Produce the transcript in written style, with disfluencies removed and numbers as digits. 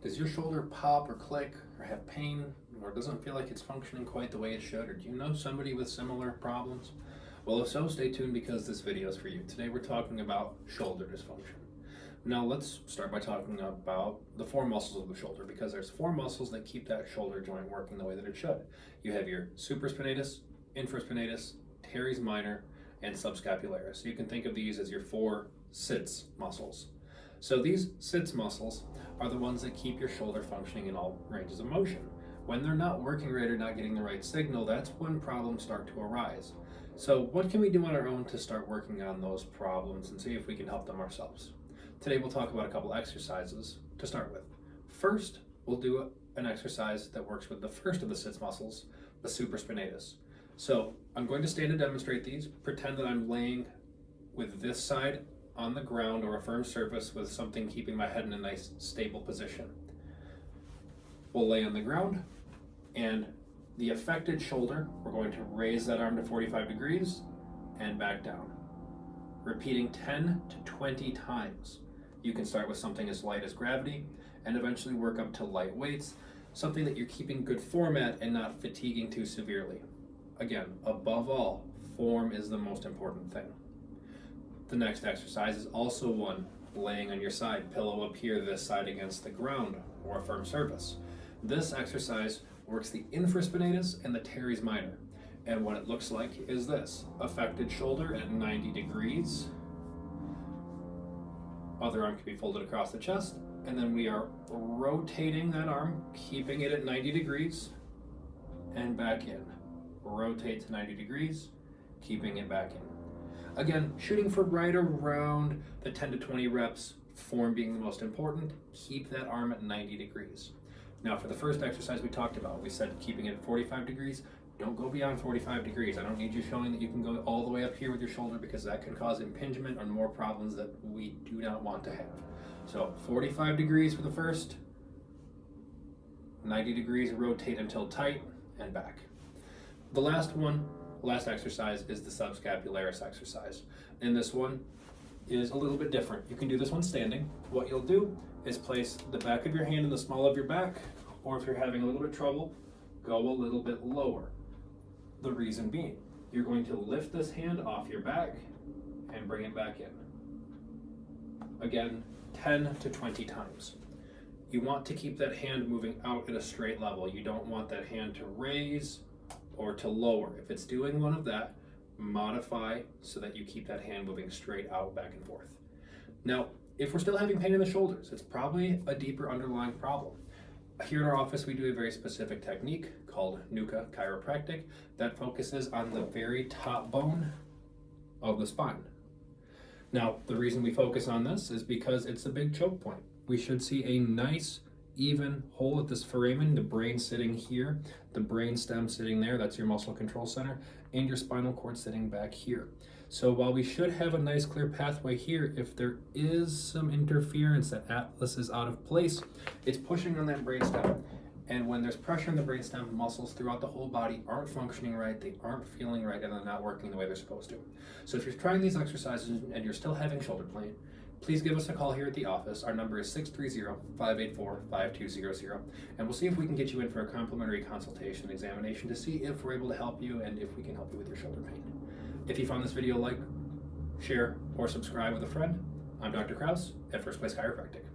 Does your shoulder pop or click or have pain or doesn't feel like it's functioning quite the way it should? Or do you know somebody with similar problems? Well, if so, stay tuned because this video is for you. Today we're talking about shoulder dysfunction. Now let's start by talking about the four muscles of the shoulder, because there's four muscles that keep that shoulder joint working the way that it should. You have your supraspinatus, infraspinatus, teres minor, and subscapularis. So you can think of these as your four sits muscles. So these sits muscles are the ones that keep your shoulder functioning in all ranges of motion. When they're not working right or not getting the right signal, that's when problems start to arise. So what can we do on our own to start working on those problems and see if we can help them ourselves? Today we'll talk about a couple exercises to start with. First, we'll do an exercise that works with the first of the sits muscles, the supraspinatus. So I'm going to stand and demonstrate these. Pretend that I'm laying with this side on the ground or a firm surface with something keeping my head in a nice stable position. We'll lay on the ground, and the affected shoulder, we're going to raise that arm to 45 degrees and back down, repeating 10 to 20 times. You can start with something as light as gravity and eventually work up to light weights, something that you're keeping good form at and not fatiguing too severely. Again, above all, form is the most important thing. The next exercise is also one laying on your side, pillow up here, this side against the ground or a firm surface. This exercise works the infraspinatus and the teres minor. And what it looks like is this: affected shoulder at 90 degrees. Other arm can be folded across the chest, and then we are rotating that arm, keeping it at 90 degrees and back in. Rotate to 90 degrees, keeping it back in. Again, shooting for right around the 10 to 20 reps, form being the most important. Keep that arm at 90 degrees. Now for the first exercise we talked about, we said keeping it at 45 degrees. Don't go beyond 45 degrees. I don't need you showing that you can go all the way up here with your shoulder, because that can cause impingement or more problems that we do not want to have. So 45 degrees for the first, 90 degrees, rotate until tight and back. The last exercise is the subscapularis exercise. And this one is a little bit different. You can do this one standing. What you'll do is place the back of your hand in the small of your back, or if you're having a little bit of trouble, go a little bit lower. The reason being, you're going to lift this hand off your back and bring it back in. Again, 10 to 20 times. You want to keep that hand moving out at a straight level. You don't want that hand to raise or to lower. If it's doing one of that, modify so that you keep that hand moving straight out, back and forth. Now, if we're still having pain in the shoulders, it's probably a deeper underlying problem. Here in our office, we do a very specific technique called NUCCA Chiropractic that focuses on the very top bone of the spine. Now, the reason we focus on this is because it's a big choke point. We should see a nice, even hole at this foramen, the brain sitting here, the brain stem sitting there, that's your muscle control center, and your spinal cord sitting back here. So while we should have a nice clear pathway here, if there is some interference, that atlas is out of place, it's pushing on that brain stem. And when there's pressure on the brain stem, muscles throughout the whole body aren't functioning right, they aren't feeling right, and they're not working the way they're supposed to. So if you're trying these exercises and you're still having shoulder pain, please give us a call here at the office. Our number is 630-584-5200, and we'll see if we can get you in for a complimentary consultation examination to see if we're able to help you and if we can help you with your shoulder pain. If you found this video, like, share, or subscribe with a friend. I'm Dr. Krause at First Place Chiropractic.